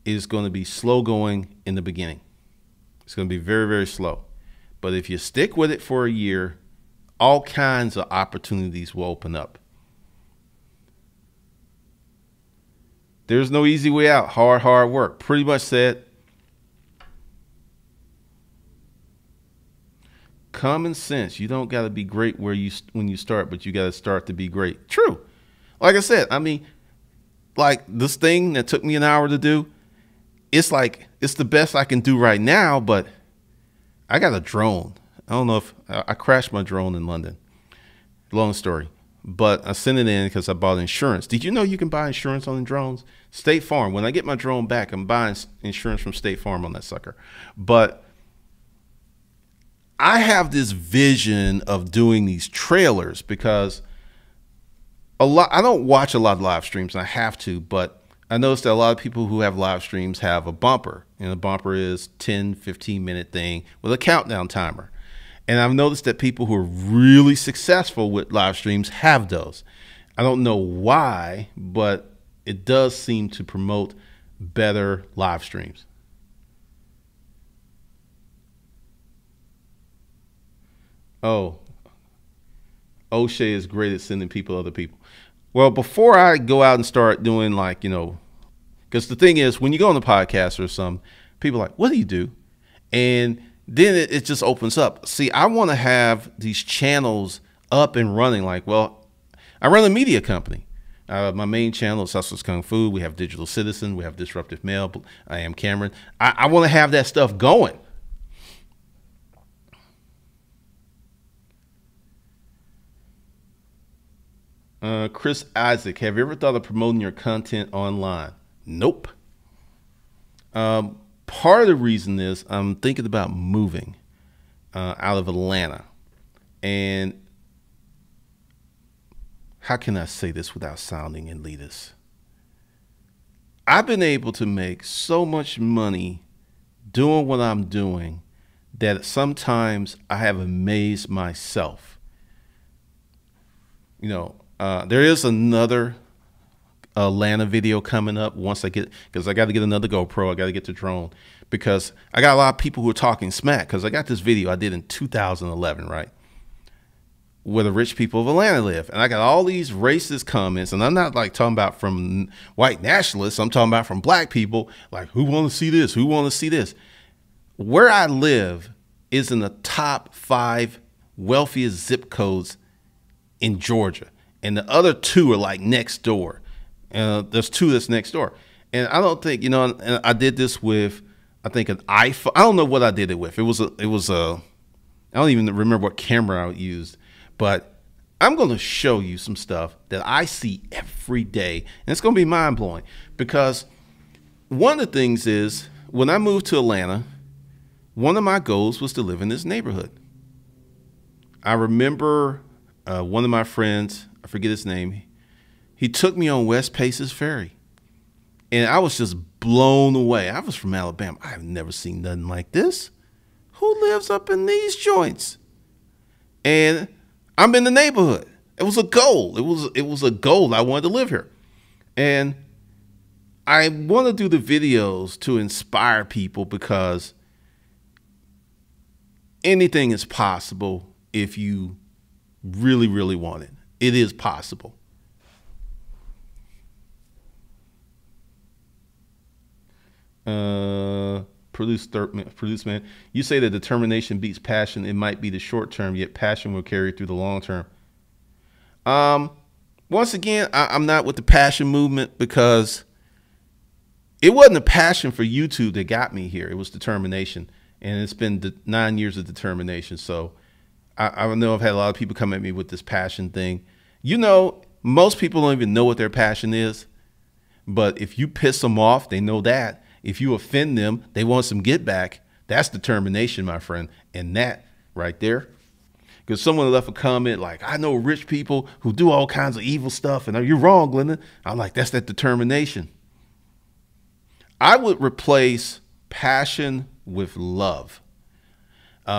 is going to be slow going in the beginning. It's going to be very, very slow. But if you stick with it for a year, all kinds of opportunities will open up. There's no easy way out. Hard work. Pretty much said. Common sense. You don't got to be great when you start, but you got to start to be great. True. Like I said, I mean, like this thing that took me an hour to do, it's the best I can do right now, but I got a drone. I don't know if I crashed my drone in London. Long story, but I sent it in because I bought insurance. Did you know you can buy insurance on the drones? State Farm. When I get my drone back, I'm buying insurance from State Farm on that sucker. But I have this vision of doing these trailers because I don't watch a lot of live streams, and I have to, but I noticed that a lot of people who have live streams have a bumper, and the bumper is 10, 15-minute thing with a countdown timer. And I've noticed that people who are really successful with live streams have those. I don't know why, but it does seem to promote better live streams. Oh, O'Shea is great at sending people to other people. Well, before I go out and start doing because the thing is, when you go on the podcast or some, people are like, what do you do? And then it just opens up. See, I want to have these channels up and running. I run a media company. My main channel is Hustlers Kung Fu. We have Digital Citizen. We have Disruptive Mail. I am Cameron. I want to have that stuff going. Chris Isaac, have you ever thought of promoting your content online? Nope. Part of the reason is I'm thinking about moving out of Atlanta. And how can I say this without sounding elitist? I've been able to make so much money doing what I'm doing that sometimes I have amazed myself. There is another Atlanta video coming up because I got to get another GoPro. I got to get the drone because I got a lot of people who are talking smack because I got this video I did in 2011, right? Where the rich people of Atlanta live. And I got all these racist comments, and I'm not talking about from white nationalists. I'm talking about from black people, who want to see this? Who want to see this? Where I live is in the top 5 wealthiest zip codes in Georgia. And the other 2 are next door. There's 2 that's next door. And I don't think, and I did this with, I think an iPhone. I don't know what I did it with. It was I don't even remember what camera I used, but I'm going to show you some stuff that I see every day. And it's going to be mind blowing because one of the things is when I moved to Atlanta, one of my goals was to live in this neighborhood. I remember one of my friends, I forget his name, he took me on West Paces Ferry. And I was just blown away. I was from Alabama. I have never seen nothing like this. Who lives up in these joints? And I'm in the neighborhood. It was a goal. It was a goal. I wanted to live here. And I want to do the videos to inspire people because anything is possible if you really, really want it. It is possible. Produce man. You say that determination beats passion. It might be the short term, yet passion will carry through the long term. Once again, I'm not with the passion movement because it wasn't a passion for YouTube that got me here. It was determination, and it's been 9 years of determination. So I know I've had a lot of people come at me with this passion thing. Most people don't even know what their passion is, but if you piss them off, they know that. If you offend them, they want some get back. That's determination, my friend. And that right there, because someone left a comment like, I know rich people who do all kinds of evil stuff, and you're wrong, Glenda. I'm like, that's that determination. I would replace passion with love.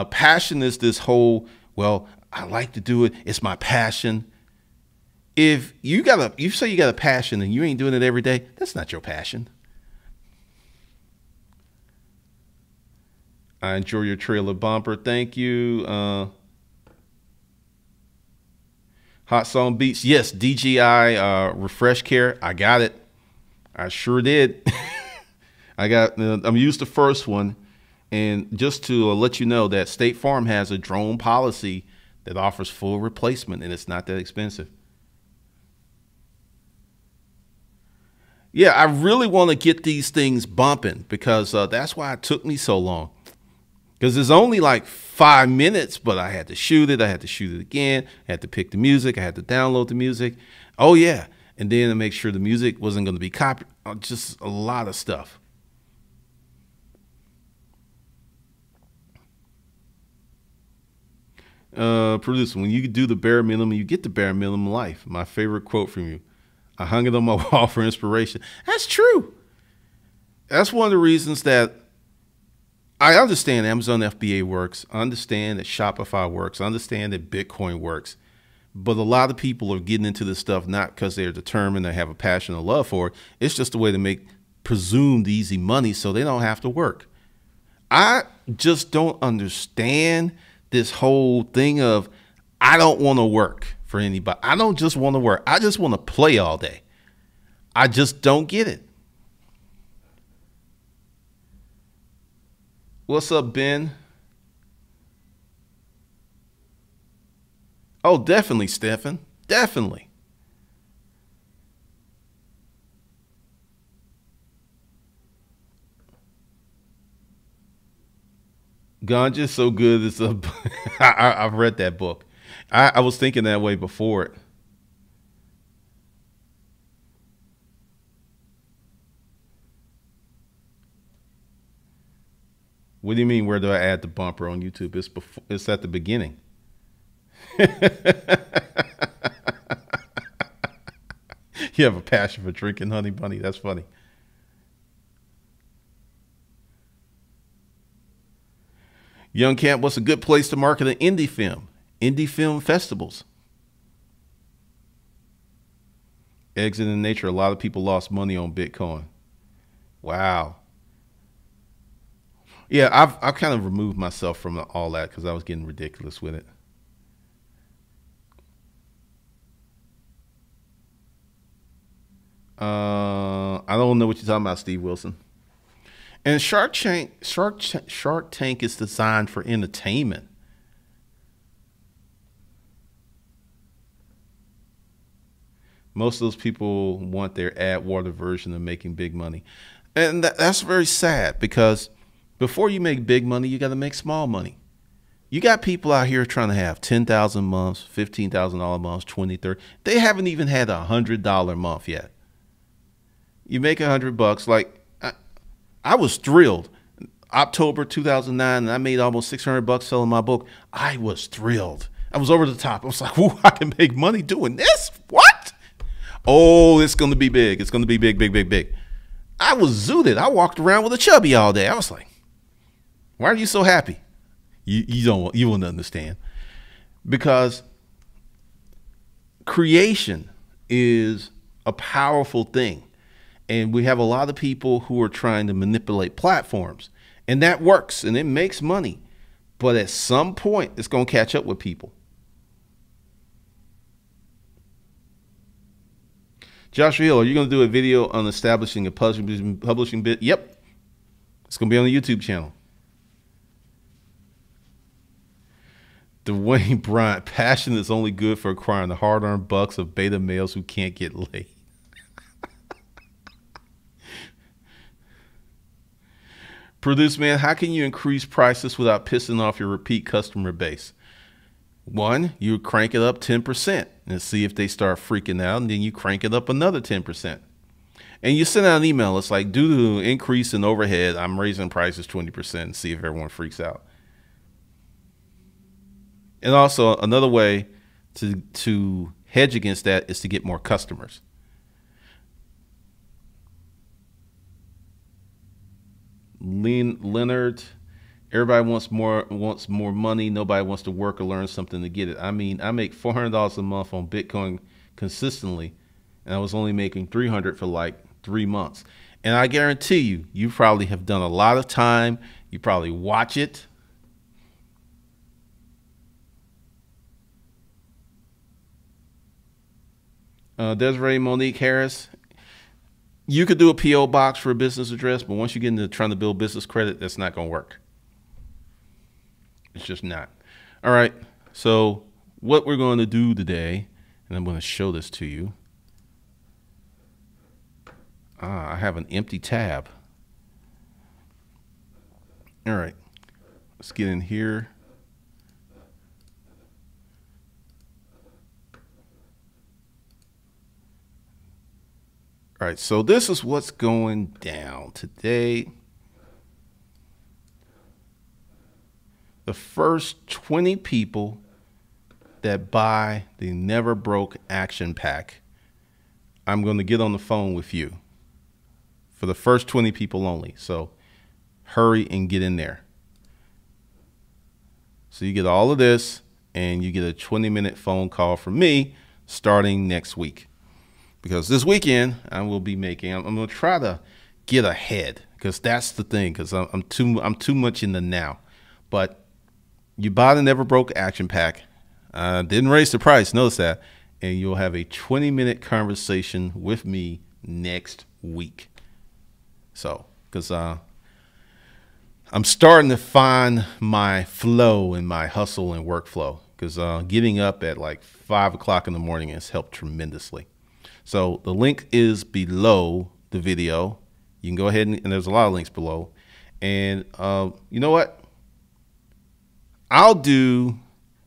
Passion is this whole, well, I like to do it. It's my passion. If you say you got a passion and you ain't doing it every day, that's not your passion. I enjoy your trailer bumper. Thank you. Hot Song Beats. Yes, DJI Refresh Care. I got it. I sure did. I'm used to the first one. And just to let you know that State Farm has a drone policy that offers full replacement, and it's not that expensive. Yeah, I really want to get these things bumping because that's why it took me so long. Because it's only like 5 minutes, but I had to shoot it. I had to shoot it again. I had to pick the music. I had to download the music. Oh, yeah. And then to make sure the music wasn't going to be copied. Just a lot of stuff. Producer, when you do the bare minimum, you get the bare minimum life. My favorite quote from you. I hung it on my wall for inspiration. That's true. That's one of the reasons that I understand Amazon FBA works. I understand that Shopify works. I understand that Bitcoin works. But a lot of people are getting into this stuff not because they're determined or have a passion or love for it. It's just a way to make presumed easy money so they don't have to work. I just don't understand this whole thing of I don't want to work for anybody. I don't just want to work. I just want to play all day. I just don't get it. What's up, Ben? Oh, definitely, Stefan. Definitely. Ganja's so good. It's a I've read that book. I was thinking that way before it. What do you mean? Where do I add the bumper on YouTube? It's before. It's at the beginning. You have a passion for drinking Honey Bunny. That's funny. Young Camp, what's a good place to market an indie film? Indie film festivals. Exit in nature. A lot of people lost money on Bitcoin. Wow. Yeah, I've kind of removed myself from all that because I was getting ridiculous with it. I don't know what you're talking about, Steve Wilson. And Shark Tank is designed for entertainment. Most of those people want their ad water version of making big money. And that's very sad because before you make big money, you got to make small money. You got people out here trying to have 10,000 months, $15,000 months, 20, 30. They haven't even had $100 month yet. You make $100. Like I was thrilled. October 2009, and I made almost $600 selling my book. I was thrilled. I was over the top. I was like, "Ooh, I can make money doing this? What? Oh, it's going to be big. It's going to be big, big, big, big." I was zooted. I walked around with a chubby all day. I was like, "Why are you so happy?" You won't understand, because creation is a powerful thing. And we have a lot of people who are trying to manipulate platforms, and that works and it makes money. But at some point, it's going to catch up with people. Joshua Hill, are you going to do a video on establishing a publishing bit? Yep. It's going to be on the YouTube channel. Dwayne Bryant, passion is only good for acquiring the hard-earned bucks of beta males who can't get laid. Produce man, how can you increase prices without pissing off your repeat customer base? One, you crank it up 10% and see if they start freaking out, and then you crank it up another 10%. And you send out an email. It's like, due to increase in overhead, I'm raising prices 20% and see if everyone freaks out. And also another way to hedge against that is to get more customers. Leonard, everybody wants more money. Nobody wants to work or learn something to get it. I mean, I make $400 a month on Bitcoin consistently, and I was only making $300 for like 3 months. And I guarantee you probably have done a lot of time. You probably watch it. Desiree Monique Harris, you could do a P.O. box for a business address, but once you get into trying to build business credit, that's not going to work. It's just not. All right. So what we're going to do today, and I'm going to show this to you. I have an empty tab. All right. Let's get in here. All right, so this is what's going down today. The first 20 people that buy the Never Broke Action Pack, I'm going to get on the phone with you. For the first 20 people only. So hurry and get in there. So you get all of this, and you get a 20-minute phone call from me starting next week. Because this weekend I will be making, I'm going to try to get ahead, because that's the thing, because I'm too much in the now. But you buy the Never Broke Action Pack, didn't raise the price, notice that, and you'll have a 20-minute conversation with me next week. So, because I'm starting to find my flow and my hustle and workflow, because getting up at like 5 o'clock in the morning has helped tremendously. So the link is below the video. You can go ahead and there's a lot of links below. And you know what? I'll do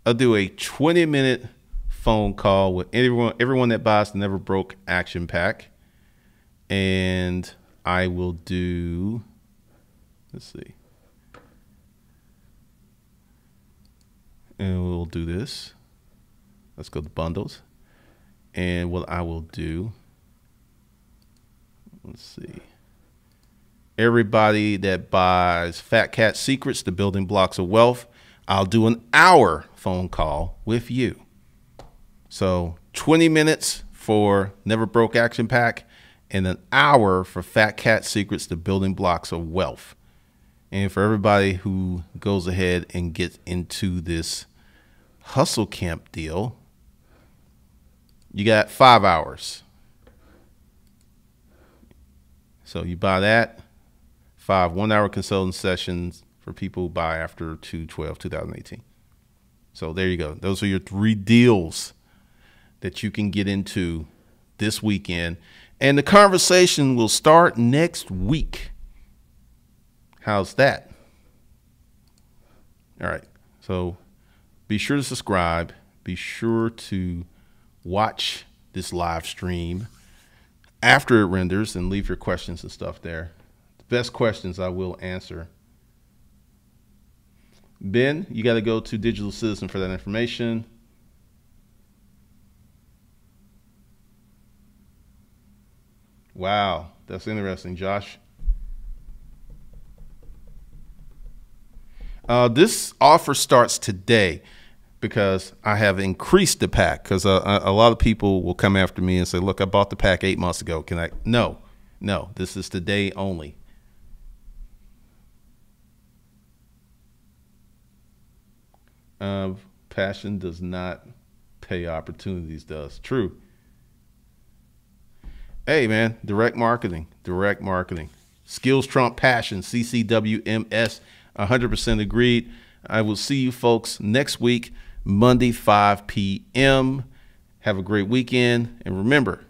a 20-minute phone call with everyone that buys the Never Broke Action Pack. And I will do, let's see. And we'll do this. Let's go to bundles. And what I will do, let's see. Everybody that buys Fat Cat Secrets, the Building Blocks of Wealth, I'll do an hour phone call with you. So 20 minutes for Never Broke Action Pack and an hour for Fat Cat Secrets, the Building Blocks of Wealth. And for everybody who goes ahead and gets into this Hustle Camp deal, you got 5 hours. So you buy that, 5 one-hour consulting sessions for people who buy after 2/12/2018. So there you go. Those are your 3 deals that you can get into this weekend. And the conversation will start next week. How's that? All right. So be sure to subscribe. Be sure to watch this live stream after it renders and leave your questions and stuff there. The best questions I will answer. Ben, you got to go to Digital Citizen for that information. Wow, that's interesting, Josh. This offer starts today, because I have increased the pack, because a lot of people will come after me and say, look, I bought the pack 8 months ago. Can I? No, this is today only. Passion does not pay, opportunities does. True. Hey, man, direct marketing. Skills trump passion, CCWMS, 100% agreed. I will see you folks next week, Monday, 5 p.m. Have a great weekend. And remember,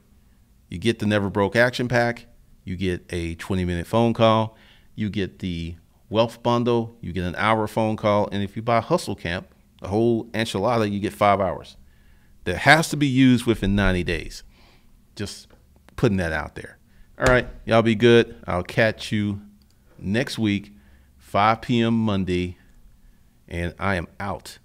you get the Never Broke Action Pack. You get a 20-minute phone call. You get the Wealth Bundle. You get an hour phone call. And if you buy Hustle Camp, the whole enchilada, you get 5 hours. That has to be used within 90 days. Just putting that out there. All right, y'all be good. I'll catch you next week, 5 p.m. Monday, and I am out.